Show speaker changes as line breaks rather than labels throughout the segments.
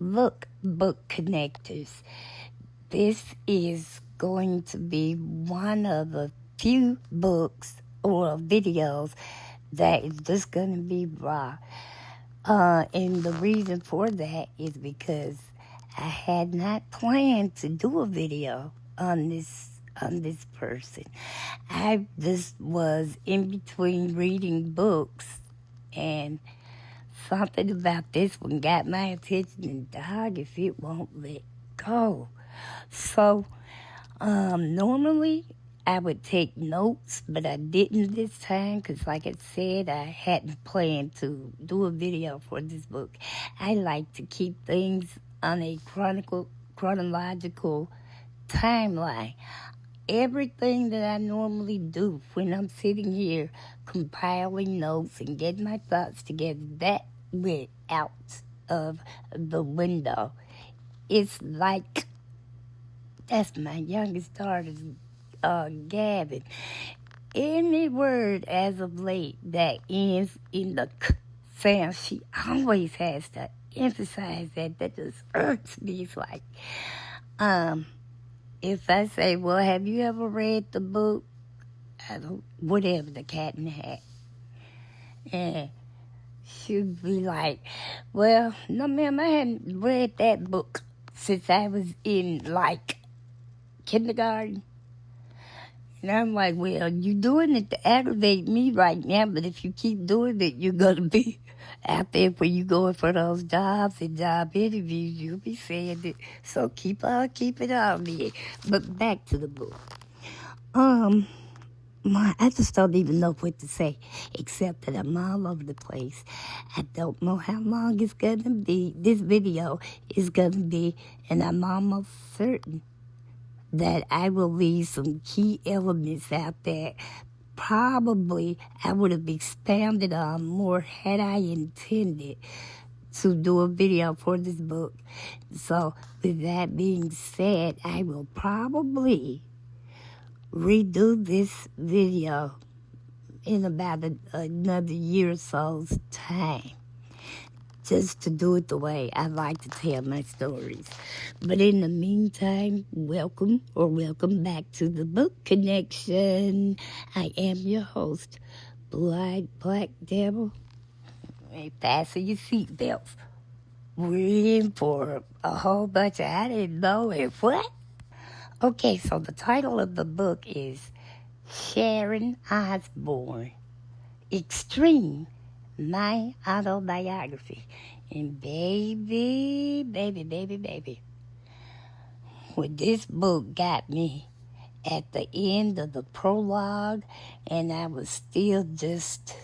Look, book connectors, this is going to be one of a few books or videos that is just going to be raw. And the reason for that is because I had not planned to do a video on this person. I just was in between reading books, and something about this one got my attention, and dog, if it won't let go. So, normally I would take notes, but I didn't this time because, like I said, I hadn't planned to do a video for this book. I like to keep things on a chronological timeline. Everything that I normally do when I'm sitting here compiling notes and getting my thoughts together, that went out of the window. It's like, that's my youngest daughter's Gavin. Any word as of late that ends in the k sound, she always has to emphasize that. That just irks me. It's like, if I say, well, have you ever read the book? Whatever, The Cat in the Hat. And she'll be like, well, no, ma'am, I hadn't read that book since I was in, like, kindergarten. And I'm like, well, you're doing it to aggravate me right now, but if you keep doing it, you're going to be out there when you going for those jobs and job interviews. You'll be saying it. So keep it on me. But back to the book. I just don't even know what to say, except that I'm all over the place. I don't know how long it's going to be. This video is going to be, and I'm almost certain that I will leave some key elements out there. Probably I would have expounded on more had I intended to do a video for this book. So with that being said, I will probably redo this video in about another year or so's time, just to do it the way I like to tell my stories. But in the meantime, welcome back to the Book Connection. I am your host, Blue-Eyed Black Devil. Hey, fasten your seatbelts. We're in for a whole bunch of I didn't know it. What? Okay, so the title of the book is Sharon Osbourne, Xtreme, My Autobiography. And baby, when this book got me at the end of the prologue, and I was still just,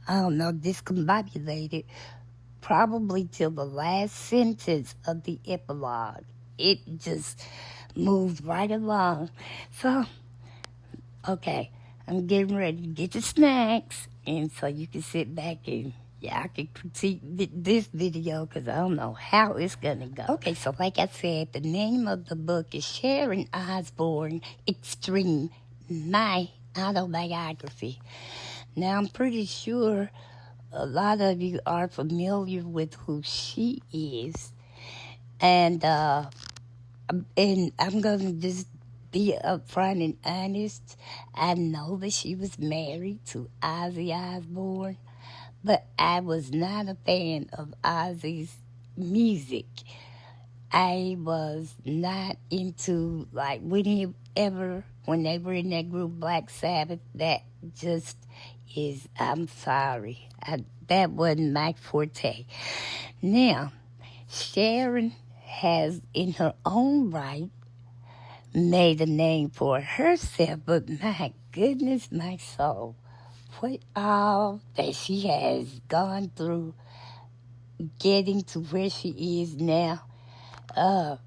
discombobulated, probably till the last sentence of the epilogue. It just moved right along. So, okay, I'm getting ready to get your snacks, and so you can sit back and I can critique this video because I don't know how it's going to go. Okay, so like I said, the name of the book is Sharon Osbourne, Xtreme, My Autobiography. Now, I'm pretty sure a lot of you are familiar with who she is, and I'm going to just be upfront and honest. I know that she was married to Ozzy Osbourne, but I was not a fan of Ozzy's music. I was not into, like, when they were in that group Black Sabbath, that just is, I'm sorry, that wasn't my forte. Now, Sharon has, in her own right, made a name for herself, but my goodness, my soul, what all that she has gone through getting to where she is now. I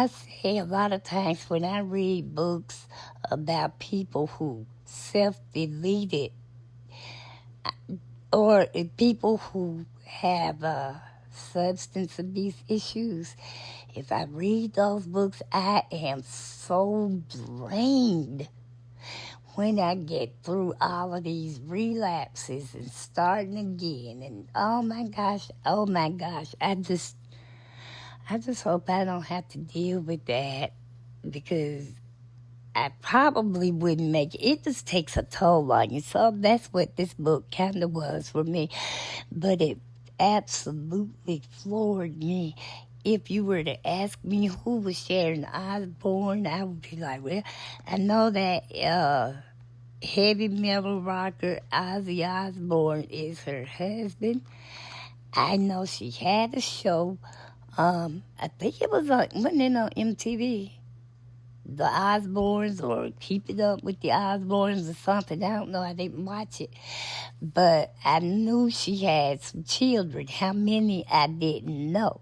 say a lot of times when I read books about people who self-deleted or people who have substance abuse issues, if I read those books, I am so drained when I get through all of these relapses and starting again. And oh my gosh, I just hope I don't have to deal with that because I probably wouldn't make it. It just takes a toll on you. So that's what this book kind of was for me. But it absolutely floored me. If you were to ask me who was Sharon Osbourne, I would be like, well, I know that heavy metal rocker Ozzy Osbourne is her husband. I know she had a show. I think it was wasn't it on MTV? The Osbournes or Keep It Up with the Osbournes or something. I don't know. I didn't watch it. But I knew she had some children. How many, I didn't know.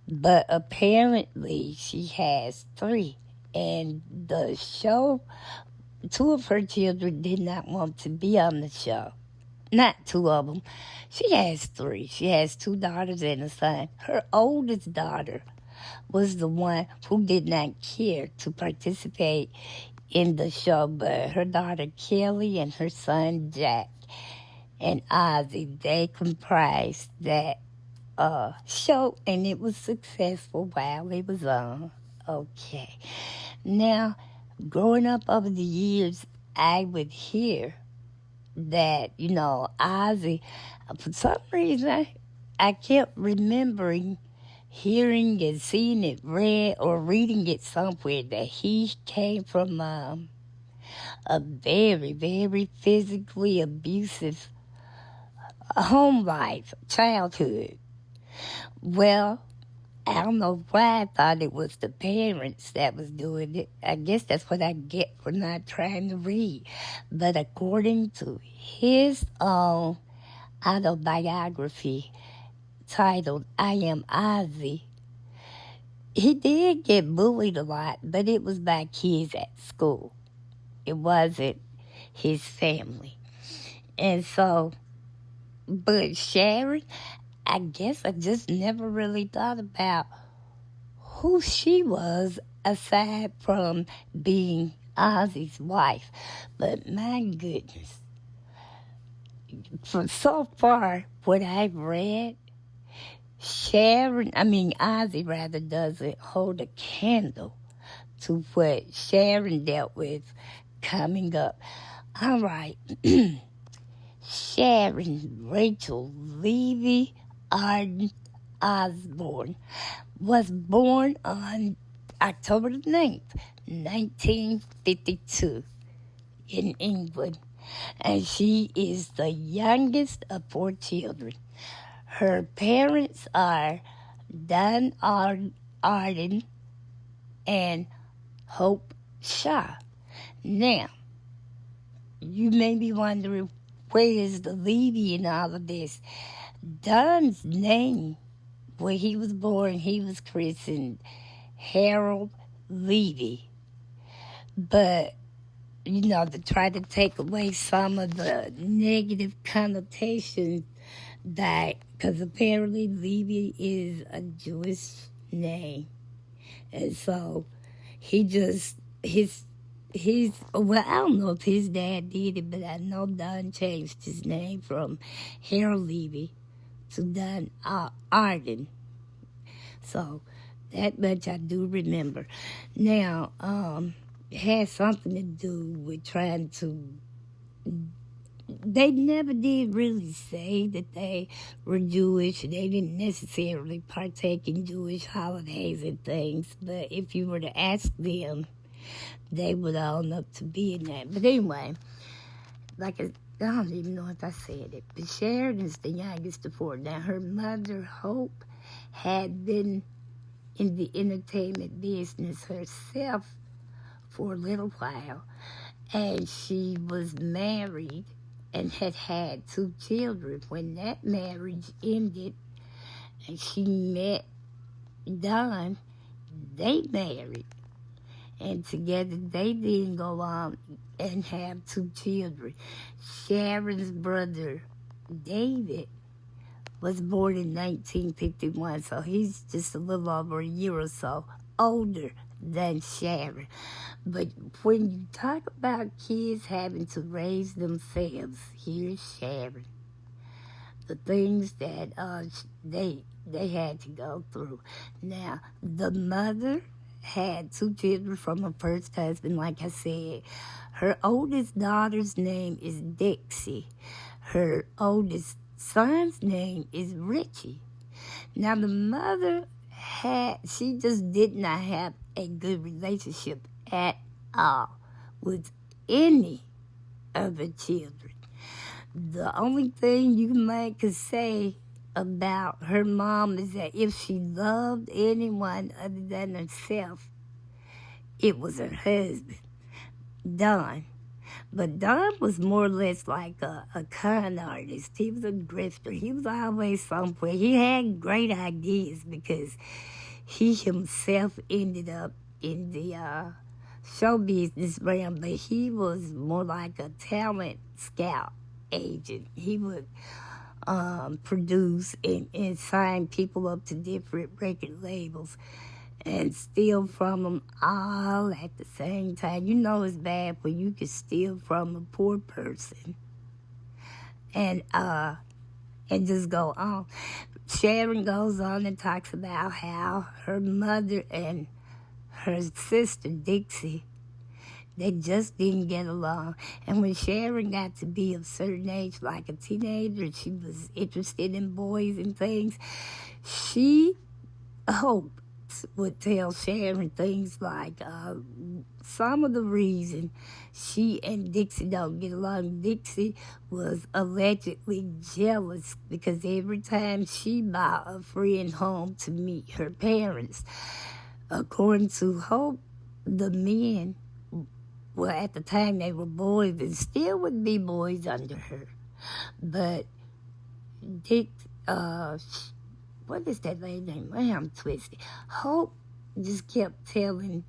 But apparently she has 3. And the show, 2 of her children did not want to be on the show. Not 2 of them. She has 3. She has 2 daughters and a son. Her oldest daughter was the one who did not care to participate in the show, but her daughter Kelly and her son Jack and Ozzy, they comprised that show, and it was successful while it was on. Okay. Now, growing up over the years, I would hear that, Ozzy, for some reason, I kept remembering hearing and seeing it read or reading it somewhere that he came from a very, very physically abusive home life, childhood. Well, I don't know why I thought it was the parents that was doing it. I guess that's what I get for not trying to read. But according to his own autobiography titled I Am Ozzy, he did get bullied a lot, but it was by kids at school. It wasn't his family. And so, but Sharon, I guess I just never really thought about who she was aside from being Ozzy's wife. But my goodness, for so far, what I've read, Ozzy rather doesn't hold a candle to what Sharon dealt with coming up. All right. Sharon Rachel Levy Arden Osbourne was born on October 9th, 1952 in England, and she is the youngest of 4 children. Her parents are Don Arden and Hope Shaw. Now, you may be wondering, where is the Levy in all of this? Don's name, when he was born, he was christened Harold Levy. But, to try to take away some of the negative connotations that, because apparently Levy is a Jewish name. And so he just, well, I don't know if his dad did it, but I know Don changed his name from Harold Levy to Don Arden. So that much I do remember. Now, it has something to do with trying to, they never did really say that they were Jewish. They didn't necessarily partake in Jewish holidays and things. But if you were to ask them, they would own up to being that. But anyway, I don't even know if I said it, but Sharon is the youngest of 4. Now, her mother, Hope, had been in the entertainment business herself for a little while, and she was married and had 2 children. When that marriage ended and she met Don, they married. And together they then go on and have 2 children. Sharon's brother, David, was born in 1951, so he's just a little over a year or so older than Sharon. But when you talk about kids having to raise themselves, here's Sharon. The things that they had to go through. Now, the mother had 2 children from her first husband, like I said. Her oldest daughter's name is Dixie. Her oldest son's name is Richie. Now, the mother she just did not have a good relationship at all with any of her children. The only thing you might could say about her mom is that if she loved anyone other than herself, it was her husband, Don. But Don was more or less like a con artist. He was a grifter. He was always somewhere. He had great ideas because he himself ended up in the show business realm, but he was more like a talent scout agent. He would produce and sign people up to different record labels and steal from them all at the same time. You know it's bad when you can steal from a poor person and just go on. Sharon goes on and talks about how her mother and her sister Dixie, they just didn't get along. And when Sharon got to be of a certain age, like a teenager, she was interested in boys and things, she hoped would tell Sharon things like some of the reason she and Dixie don't get along. Dixie was allegedly jealous because every time she brought a friend home to meet her parents, according to Hope, the men, well, at the time they were boys and still would be boys under her. But what is that lady's name? I'm twisted. Hope just kept telling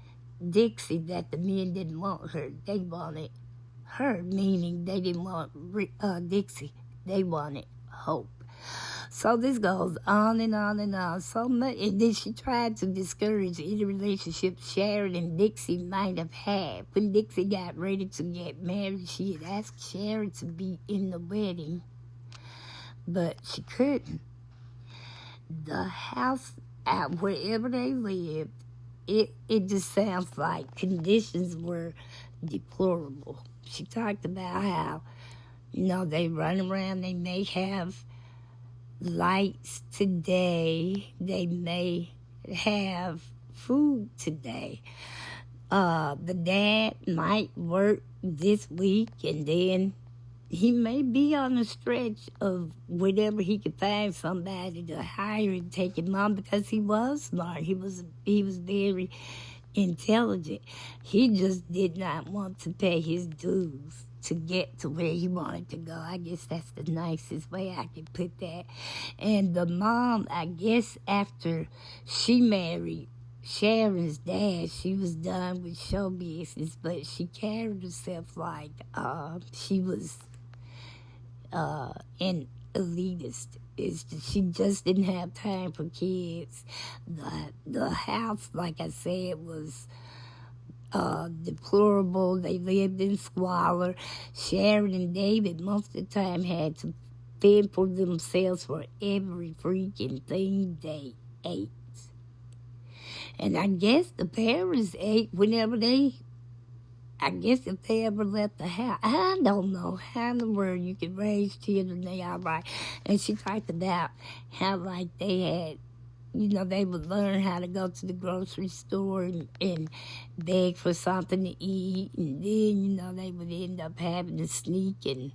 Dixie that the men didn't want her. They wanted her, meaning they didn't want Dixie. They wanted Hope. So this goes on and on and on so much. And then she tried to discourage any relationship Sharon and Dixie might have had. When Dixie got ready to get married, she had asked Sharon to be in the wedding, but she couldn't. The house out wherever they lived, it just sounds like conditions were deplorable. She talked about how, they run around, they may have lights today, they may have food today. The dad might work this week and then he may be on a stretch of whenever he could find somebody to hire and take him on because he was smart. He was very intelligent. He just did not want to pay his dues to get to where he wanted to go. I guess that's the nicest way I can put that. And the mom, I guess after she married Sharon's dad, she was done with show business, but she carried herself like she was an elitist. She just didn't have time for kids. The house, like I said, was deplorable. They lived in squalor. Sharon and David most of the time had to fend for themselves for every freaking thing they ate. And I guess the parents ate whenever if they ever left the house. I don't know how in the world you can raise children, they all right. And she talked about how, like, they had, they would learn how to go to the grocery store and beg for something to eat. And then, they would end up having to sneak. And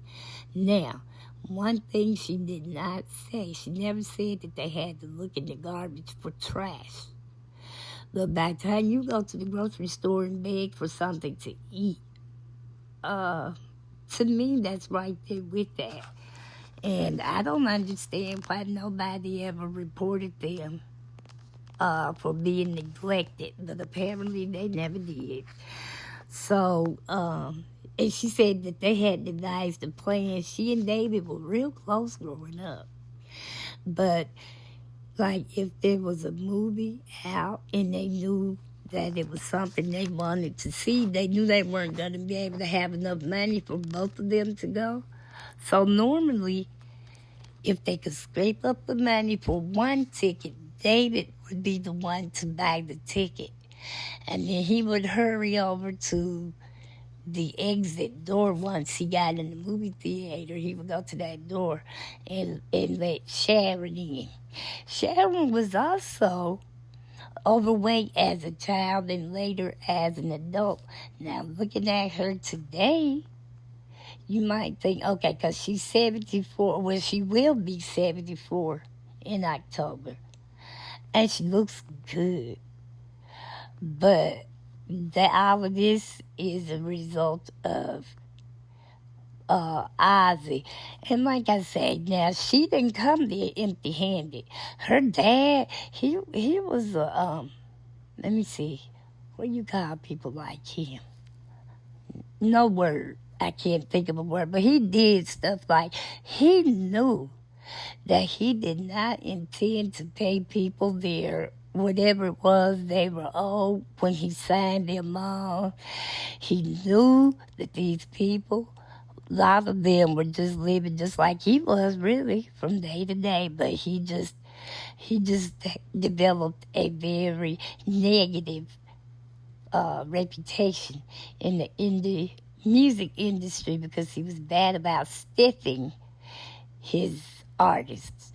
now, one thing she did not say, she never said that they had to look in the garbage for trash. But by the time you go to the grocery store and beg for something to eat, to me, that's right there with that. And I don't understand why nobody ever reported them for being neglected, but apparently they never did. So, and she said that they had devised a plan. She and David were real close growing up. But like if there was a movie out and they knew that it was something they wanted to see, they knew they weren't going to be able to have enough money for both of them to go. So normally, if they could scrape up the money for one ticket, David would be the one to buy the ticket. And then he would hurry over to the exit door once he got in the movie theater. He would go to that door and let Sharon in. Sharon was also overweight as a child and later as an adult. Now, looking at her today, you might think, okay, because she's 74. Well, she will be 74 in October. And she looks good. But all of this is a result of Ozzy. And like I said, now, she didn't come there empty-handed. Her dad, he was a, let me see, what do you call people like him? No word. I can't think of a word, but he did stuff like, he knew that he did not intend to pay people their whatever it was they were owed when he signed them on. He knew that these people, a lot of them were just living just like he was, really, from day to day, but he just developed a very negative reputation in the music industry because he was bad about stiffing his artists.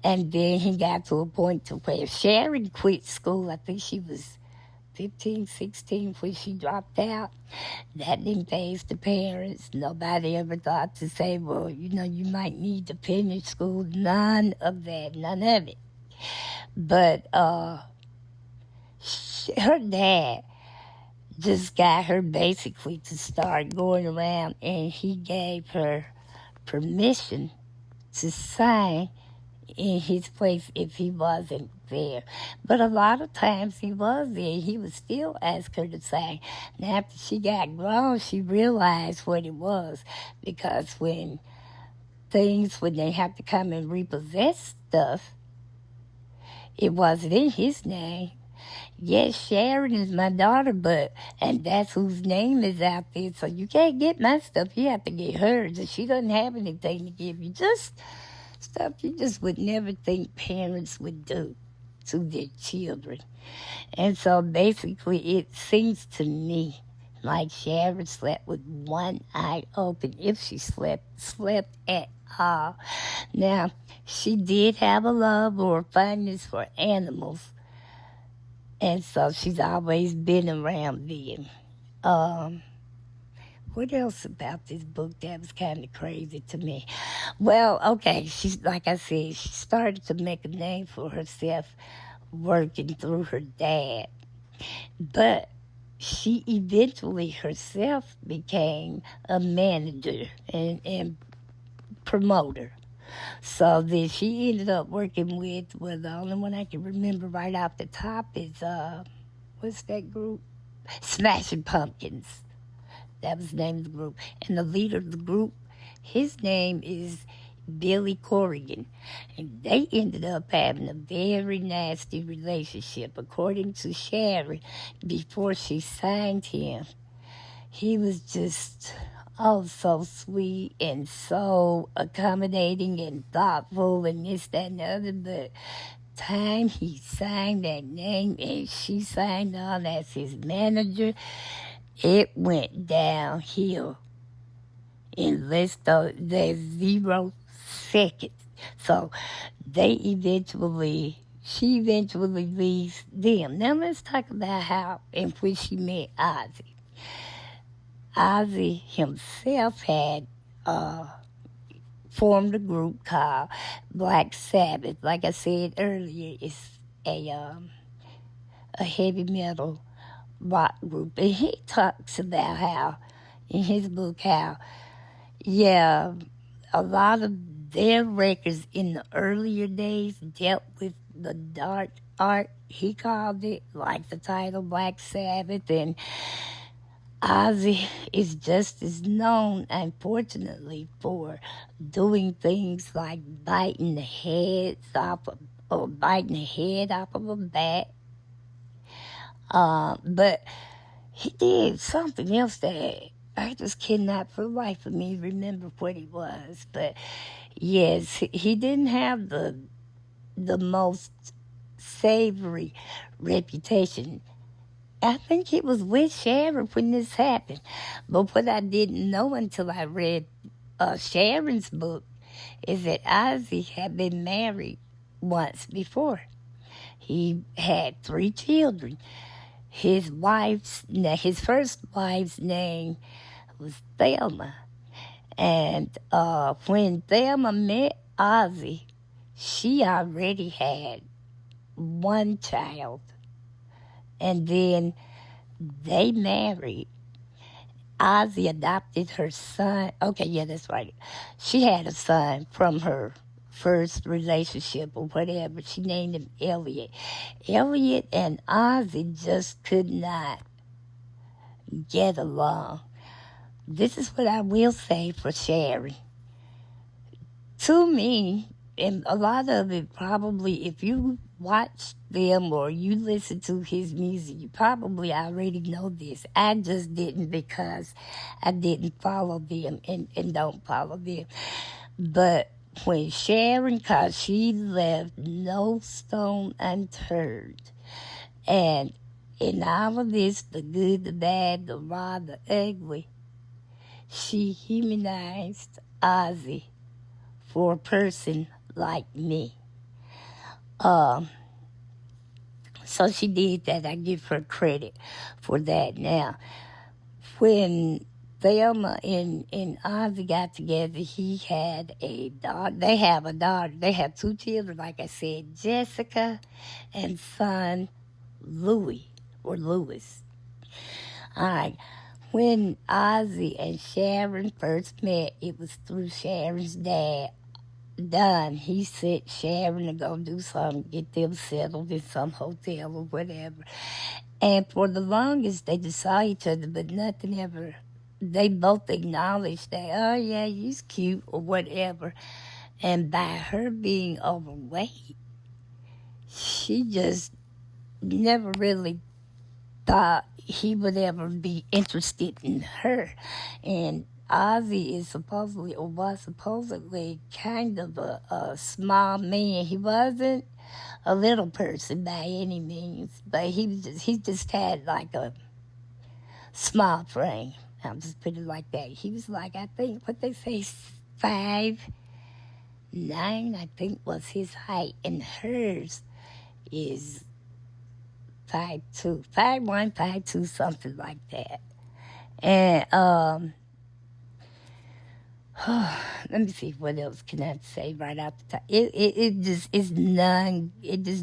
And then he got to a point to where Sharon quit school. I think she was 15, 16 when she dropped out. That didn't phase the parents. Nobody ever thought to say, well, you might need to finish school. None of that, none of it. But her dad just got her basically to start going around, and he gave her permission to sign in his place if he wasn't there. But a lot of times he was there. He would still ask her to sign. Now, after she got grown, she realized what it was, because when they have to come and repossess stuff, it wasn't in his name. Yes, Sharon is my daughter, and that's whose name is out there. So you can't get my stuff. You have to get hers. And she doesn't have anything to give you. Just stuff you just would never think parents would do to their children. And so basically it seems to me like Sharon slept with one eye open, if she slept at all. Now, she did have a love or fondness for animals. And so she's always been around them. What else about this book that was kind of crazy to me? Well, okay, she's, like I said, she started to make a name for herself working through her dad. But she eventually herself became a manager and promoter. So then she ended up working with, well, the only one I can remember right off the top is, what's that group? Smashing Pumpkins. That was the name of the group. And the leader of the group, his name is Billy Corrigan. And they ended up having a very nasty relationship. According to Sharon, before she signed him, he was just, so sweet and so accommodating and thoughtful and this, that, and the other. But time he signed that name and she signed on as his manager, it went downhill in less than 0 seconds. So she eventually leaves them. Now let's talk about how and when she met Ozzy. Ozzy himself had formed a group called Black Sabbath. Like I said earlier, it's a heavy metal rock group. And he talks about how, in his book, a lot of their records in the earlier days dealt with the dark art, he called it, like the title Black Sabbath. And Ozzy is just as known, unfortunately, for doing things like biting the head off of a bat. But he did something else that I just cannot for the life of me remember what he was. But yes, he didn't have the most savory reputation. I think he was with Sharon when this happened. But what I didn't know until I read Sharon's book is that Ozzy had been married once before. He had 3 children. His first wife's name was Thelma. And when Thelma met Ozzy, she already had 1 child. And then they married. Ozzy adopted her son. Okay, yeah, that's right. She had a son from her first relationship or whatever. She named him Elliot. Elliot and Ozzy just could not get along. This is what I will say for Sharon. To me, and a lot of it probably, if you watch them or you listen to his music, you probably already know this. I just didn't because I didn't follow them and don't follow them. But when Sharon, cause she left no stone unturned. And in all of this, the good, the bad, the raw, the ugly, she humanized Ozzy for a person like me. So she did that. I give her credit for that. Now, when Thelma and Ozzy got together, he had a daughter. They have a daughter. They have 2 children, like I said, Jessica and son Louis. All right. When Ozzy and Sharon first met, it was through Sharon's dad, Don. He sent Sharon to go do something, get them settled in some hotel or whatever. And for the longest, they just saw each other, but nothing ever. They both acknowledged that, oh, yeah, he's cute or whatever. And by her being overweight, she just never really thought he would ever be interested in her. And Ozzy is supposedly, or was supposedly, kind of a small man. He wasn't a little person by any means, but he just had like a small frame. I'll just put it like that. He was like, I think, what they say, 5'9", I think was his height, and hers is 5'2", 5'1", 5'2", something like that. And let me see what else can I say right off the top. It just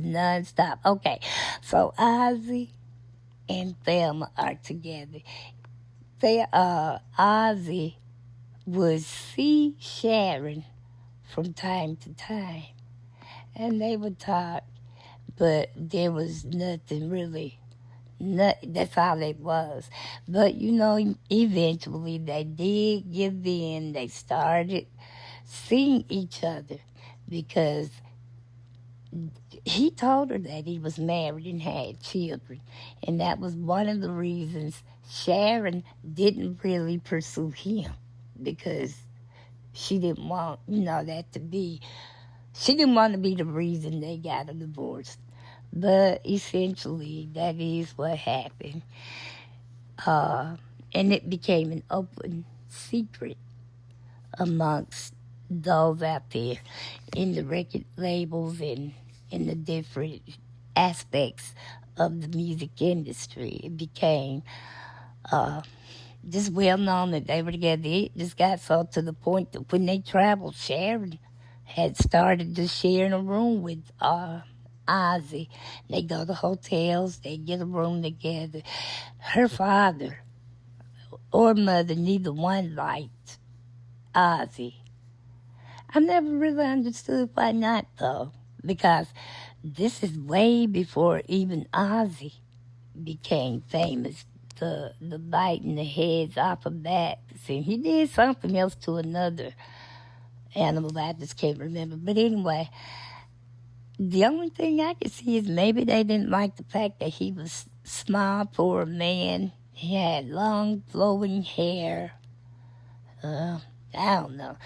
non-stop. Okay, so Ozzy and Thelma are together. Ozzy would see Sharon from time to time, and they would talk, but there was nothing really. That's all it was. But, eventually they did give in. They started seeing each other because he told her that he was married and had children. And that was one of the reasons Sharon didn't really pursue him, because she didn't want, that to be, she didn't want to be the reason they got a divorce. But essentially, that is what happened. And it became an open secret amongst those out there in the record labels and in the different aspects of the music industry. It became just well known that they were together. It just got so to the point that when they traveled, Sharon had started to share in a room with Ozzy. They go to hotels, they get a room together. Her father or mother, neither one liked Ozzy. I never really understood why not, though, because this is way before even Ozzy became famous. The biting the heads off of bats, and he did something else to another animal that I just can't remember. But anyway, the only thing I could see is maybe they didn't like the fact that he was small for a man. He had long flowing hair. I don't know.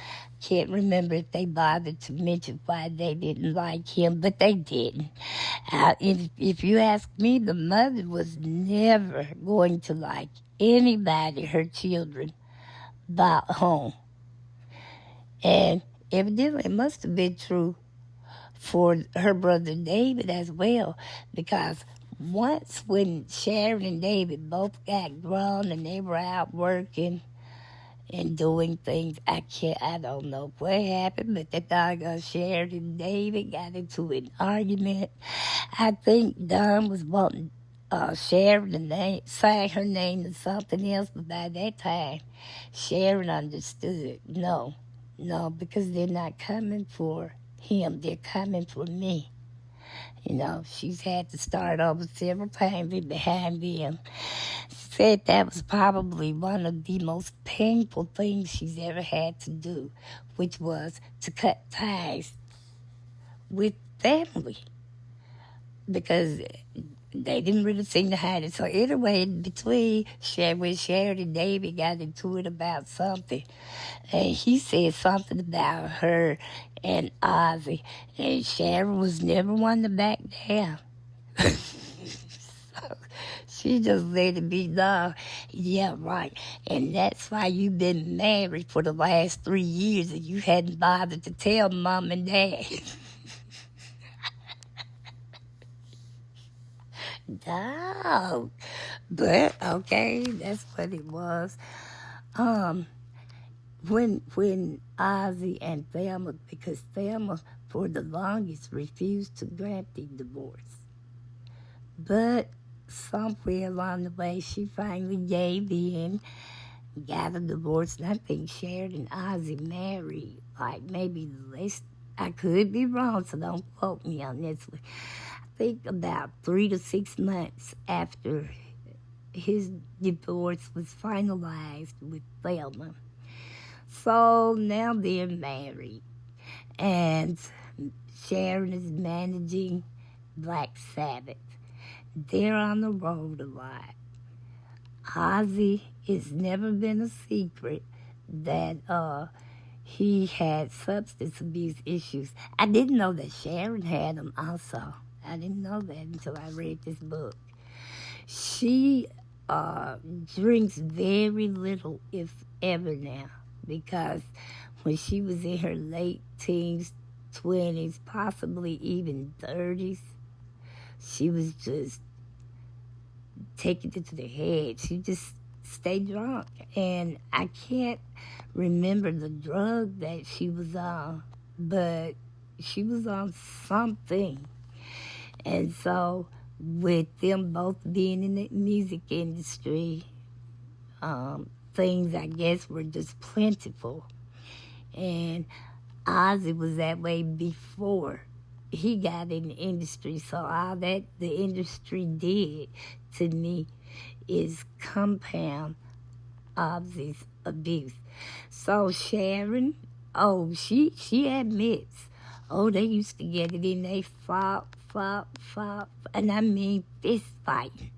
Can't remember if they bothered to mention why they didn't like him, but they didn't. If you ask me, the mother was never going to like anybody, her children, back home. And evidently it must have been true for her brother David as well, because once when Sharon and David both got grown and they were out working and doing things, I don't know what happened, but the doggone Sharon and David got into an argument. I think Don was wanting Sharon to sign her name to something else, but by that time, Sharon understood. No, because they're not coming for him, they're coming for me. She's had to start over several times behind them. She said that was probably one of the most painful things she's ever had to do, which was to cut ties with family, because they didn't really seem to hide it. So anyway, between when Sharon and David got into it about something, and he said something about her and Ozzy, and Sharon was never one to back down. So she just let it be known. Yeah, right. And that's why you've been married for the last 3 years and you hadn't bothered to tell Mom and Dad. No. But okay, that's what it was. When Ozzy and Thelma, because Thelma for the longest refused to grant the divorce, but somewhere along the way she finally gave in, got a divorce, and I think Sharon and Ozzy married like maybe less. I could be wrong, so don't quote me on this one. I think about 3 to 6 months after his divorce was finalized with Thelma. So now they're married, and Sharon is managing Black Sabbath. They're on the road a lot. Ozzy, it's never been a secret that he had substance abuse issues. I didn't know that Sharon had them also. I didn't know that until I read this book. She drinks very little, if ever now, because when she was in her late teens, 20s, possibly even 30s, she was just taking it to the head. She just stayed drunk. And I can't remember the drug that she was on, but she was on something. And so with them both being in the music industry, things I guess were just plentiful. And Ozzy was that way before he got in the industry. So all that the industry did to me is compound Ozzy's abuse. So Sharon, she admits, they used to get it in, they fought, and I mean fist fighting.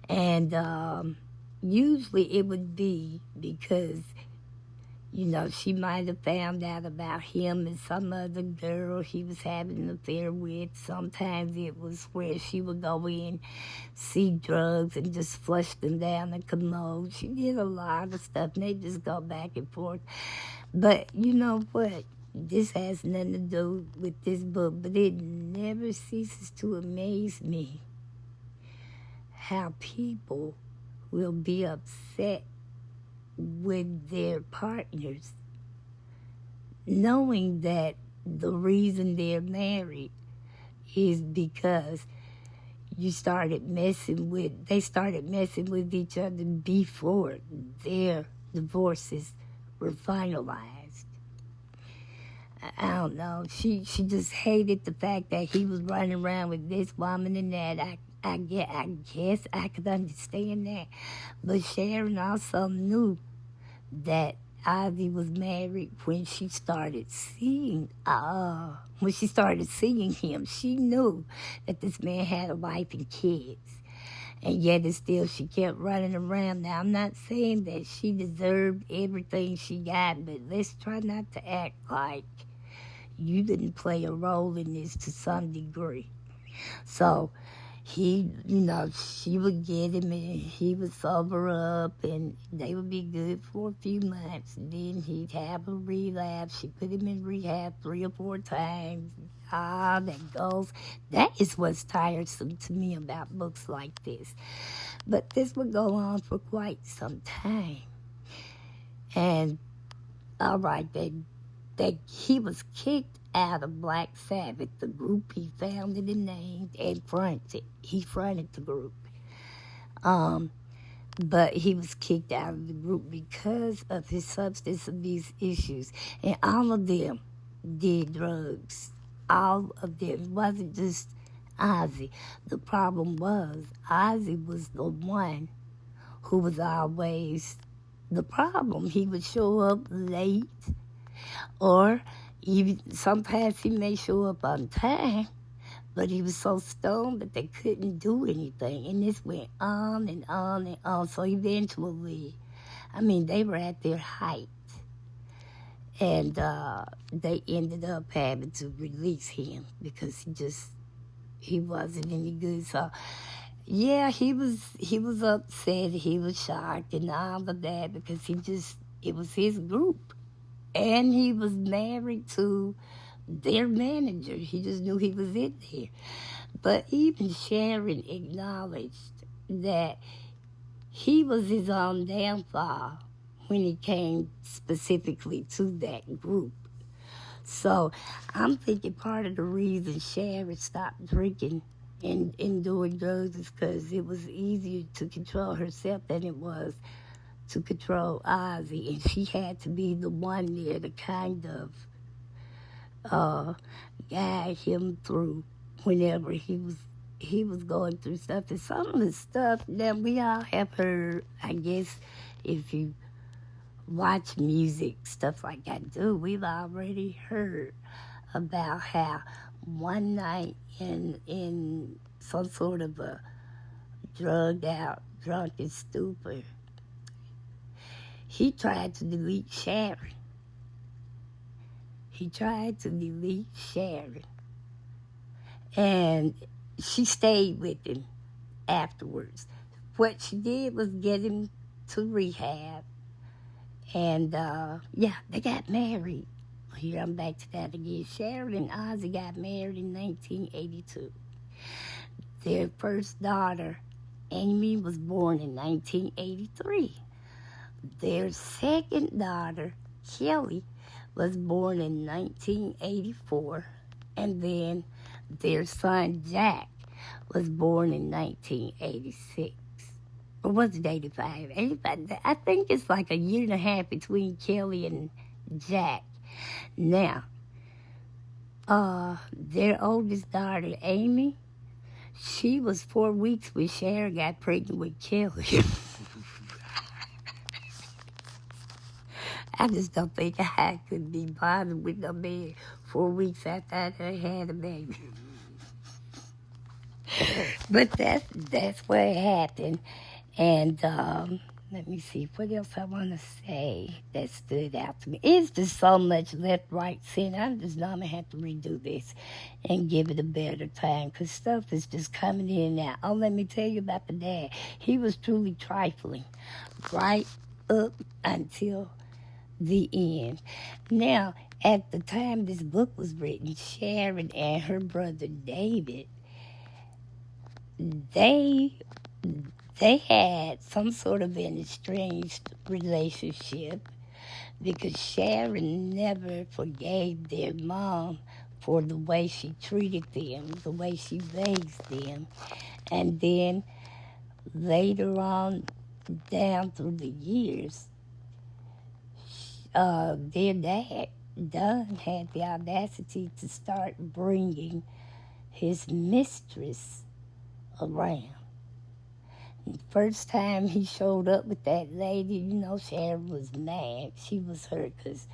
And usually it would be because, she might have found out about him and some other girl he was having an affair with. Sometimes it was where she would go in, see drugs, and just flush them down the commode. She did a lot of stuff, and they just go back and forth. But you know what? This has nothing to do with this book, but it never ceases to amaze me how people will be upset with their partners, knowing that the reason they're married is because they started messing with each other before their divorces were finalized. I don't know. She just hated the fact that he was running around with this woman and that. I guess I could understand that. But Sharon also knew that Ozzy was married when she started seeing him. She knew that this man had a wife and kids. And yet and still she kept running around. Now, I'm not saying that she deserved everything she got, but let's try not to act like you didn't play a role in this to some degree. So he, she would get him and he would sober up and they would be good for a few months. Then he'd have a relapse. She put him in rehab 3 or 4 times. That is what's tiresome to me about books like this. But this would go on for quite some time. And, all right, that he was kicked out of Black Sabbath, the group he founded and named and fronted. He fronted the group. But he was kicked out of the group because of his substance abuse issues. And all of them did drugs. All of them. It wasn't just Ozzy. The problem was Ozzy was the one who was always the problem. He would show up late, or even sometimes he may show up on time, but he was so stoned that they couldn't do anything. And this went on and on and on. So eventually, they were at their height. And they ended up having to release him because he wasn't any good. So, yeah, he was upset. He was shocked and all of that because it was his group. And he was married to their manager. He just knew he was in there. But even Sharon acknowledged that he was his own downfall when it came specifically to that group. So I'm thinking part of the reason Sharon stopped drinking and doing drugs is because it was easier to control herself than it was to control Ozzy. And she had to be the one there to kind of guide him through whenever he was going through stuff. And some of the stuff that we all have heard, I guess, if you watch music, stuff like I do, we've already heard about how one night in some sort of a drugged out, drunken stupor, he tried to delete Sharon. And she stayed with him afterwards. What she did was get him to rehab. And, they got married. Here, I'm back to that again. Sharon and Ozzy got married in 1982. Their first daughter, Amy, was born in 1983. Their second daughter, Kelly, was born in 1984. And then their son, Jack, was born in 1986. Or was it 85? 85? I think it's like a year and a half between Kelly and Jack. Now, their oldest daughter, Amy, she was 4 weeks when Sharon got pregnant with Kelly. I just don't think I could be bothered with no man 4 weeks after I had a baby. But that's what happened. And let me see, what else I want to say that stood out to me. It's just so much left, right, center. I'm just going to have to redo this and give it a better time because stuff is just coming in now. Oh, let me tell you about the dad. He was truly trifling right up until the end. Now, at the time this book was written, Sharon and her brother David, they had some sort of an estranged relationship because Sharon never forgave their mom for the way she treated them, the way she raised them. And then later on, down through the years, their dad, Don, had the audacity to start bringing his mistress around. The first time he showed up with that lady, Sharon was mad. She was hurt because,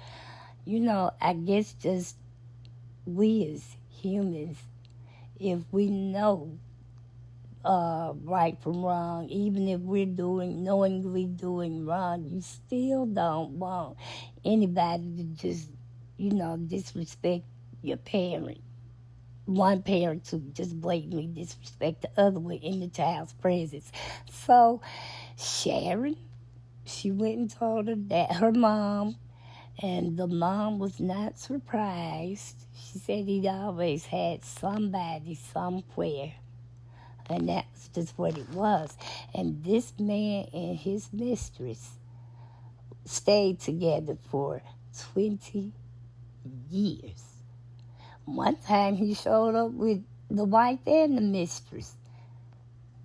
I guess just we as humans, if we know right from wrong. Even if we're knowingly doing wrong, you still don't want anybody to just, disrespect your parent. One parent to just blatantly disrespect the other one in the child's presence. So Sharon, she went and told her mom, and the mom was not surprised. She said he'd always had somebody somewhere, and that was just what it was. And this man and his mistress stayed together for 20 years. One time he showed up with the wife and the mistress.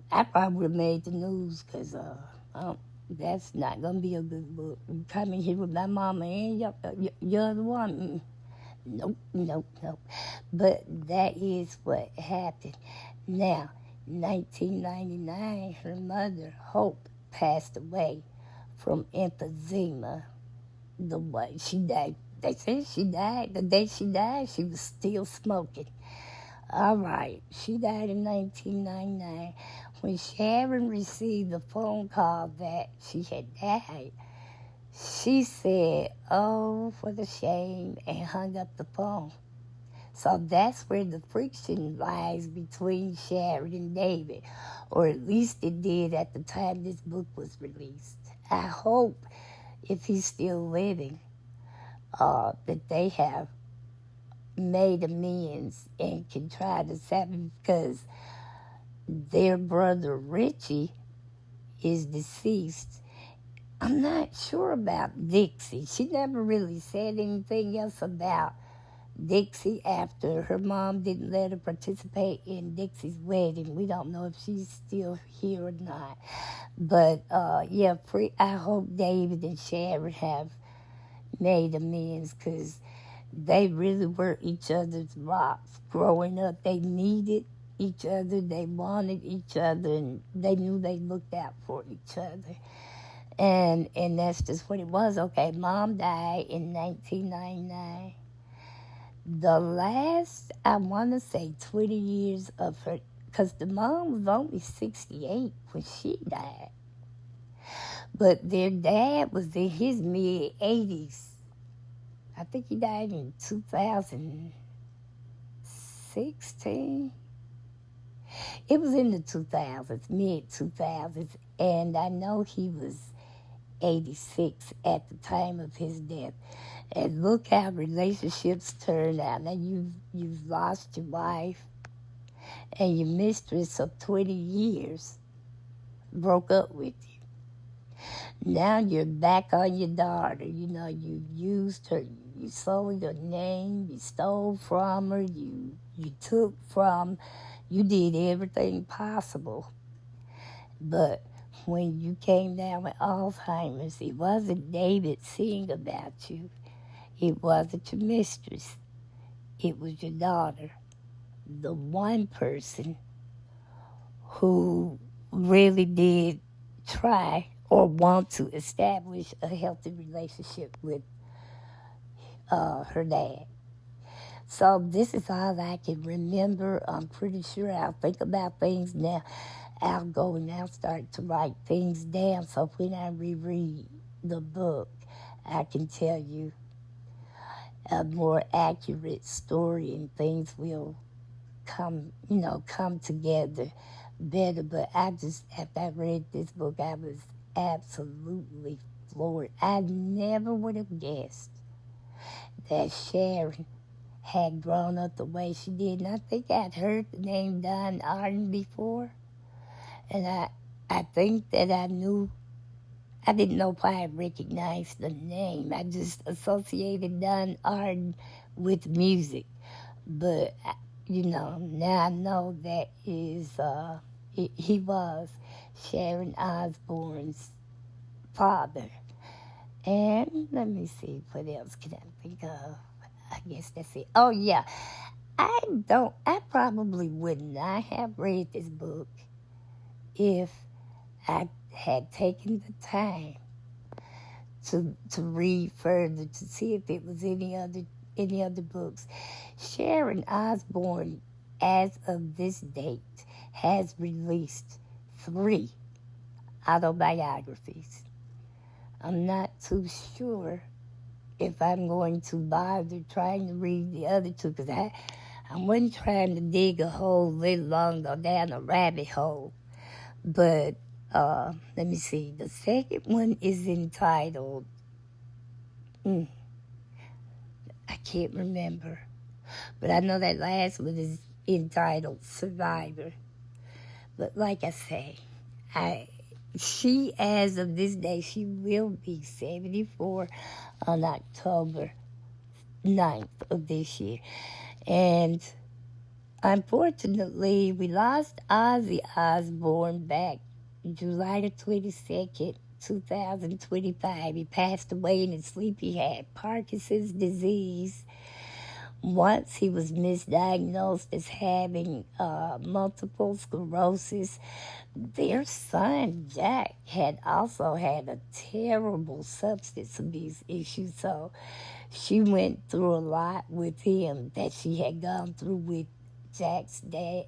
I probably would have made the news because that's not going to be a good book. You come in here with my mama and you're the one. Nope, nope, nope. But that is what happened. Now, 1999, her mother, Hope, passed away from emphysema. She died. They said she died. The day she died, she was still smoking. All right, she died in 1999. When Sharon received the phone call that she had died, she said, "Oh, what a shame," and hung up the phone. So that's where the friction lies between Sharon and David, or at least it did at the time this book was released. I hope, if he's still living, that they have made amends and can try to separate, because their brother Richie is deceased. I'm not sure about Dixie. She never really said anything else about Dixie after her mom didn't let her participate in Dixie's wedding. We don't know if she's still here or not. But, I hope David and Sharon have made amends, because they really were each other's rocks. Growing up, they needed each other, they wanted each other, and they knew they looked out for each other. And that's just what it was. Okay, Mom died in 1999. The last, I want to say 20 years of her, because the mom was only 68 when she died. But their dad was in his mid-80s. I think he died in 2016. It was in the 2000s, mid-2000s, and I know he was 86 at the time of his death. And look how relationships turn out. Now you've lost your wife, and your mistress of 20 years broke up with you. Now you're back on your daughter. You used her, you sold her name, you stole from her, you took from, you did everything possible. But when you came down with Alzheimer's, it wasn't David seeing about you. It wasn't your mistress. It was your daughter. The one person who really did try or want to establish a healthy relationship with her dad. So this is all I can remember. I'm pretty sure I'll think about things now. I'll go and I'll start to write things down, so when I reread the book, I can tell you a more accurate story, and things will come together better. But after I read this book, I was absolutely floored. I never would have guessed that Sharon had grown up the way she did. And I think I'd heard the name Don Arden before. And I think that I didn't know why I recognized the name. I just associated Don Arden with music. But, now I know that he was Sharon Osbourne's father. And let me see, what else can I think of? I guess that's it. Oh, yeah. I probably would not have read this book if I had taken the time to read further, to see if it was any other books. Sharon Osbourne, as of this date, has released 3 autobiographies. I'm not too sure if I'm going to bother trying to read the other 2, because I wasn't trying to dig a hole little long, go down a rabbit hole. But let me see. The second one is entitled, I can't remember. But I know that last one is entitled Survivor. But like I say, she, as of this day, she will be 74 on October 9th of this year. And unfortunately, we lost Ozzy Osbourne back July the 22nd, 2025. He passed away in his sleep. He had Parkinson's disease. Once he was misdiagnosed as having multiple sclerosis. Their son, Jack, had also had a terrible substance abuse issue, so she went through a lot with him that she had gone through with Jack's dad,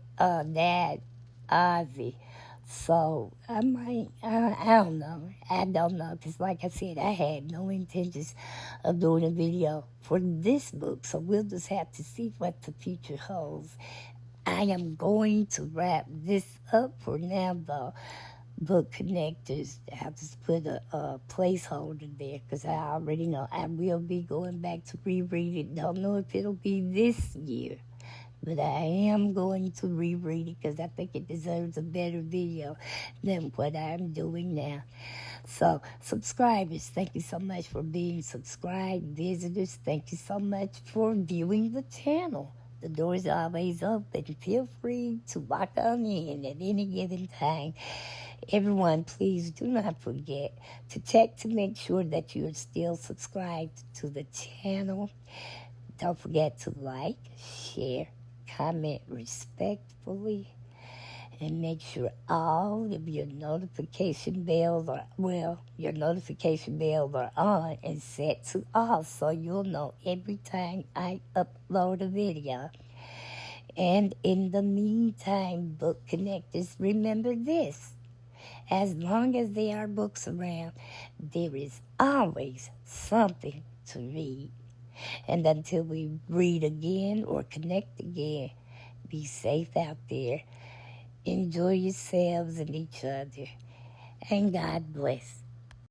Ozzy. So I don't know, because like I said, I had no intentions of doing a video for this book, so we'll just have to see what the future holds. I am going to wrap this up for now, though. Book connectors, I'll just put a placeholder there, because I already know I will be going back to reread it. Don't know if it'll be this year, but I am going to reread it because I think it deserves a better video than what I'm doing now. So, subscribers, thank you so much for being subscribed. Visitors, thank you so much for viewing the channel. The door is always open. Feel free to walk on in at any given time. Everyone, please do not forget to check to make sure that you're still subscribed to the channel. Don't forget to like, share, comment respectfully, and make sure all of your notification bells are on and set to all, so you'll know every time I upload a video. And in the meantime, book connectors, remember this: as long as there are books around, there is always something to read. And until we read again or connect again, be safe out there. Enjoy yourselves and each other. And God bless.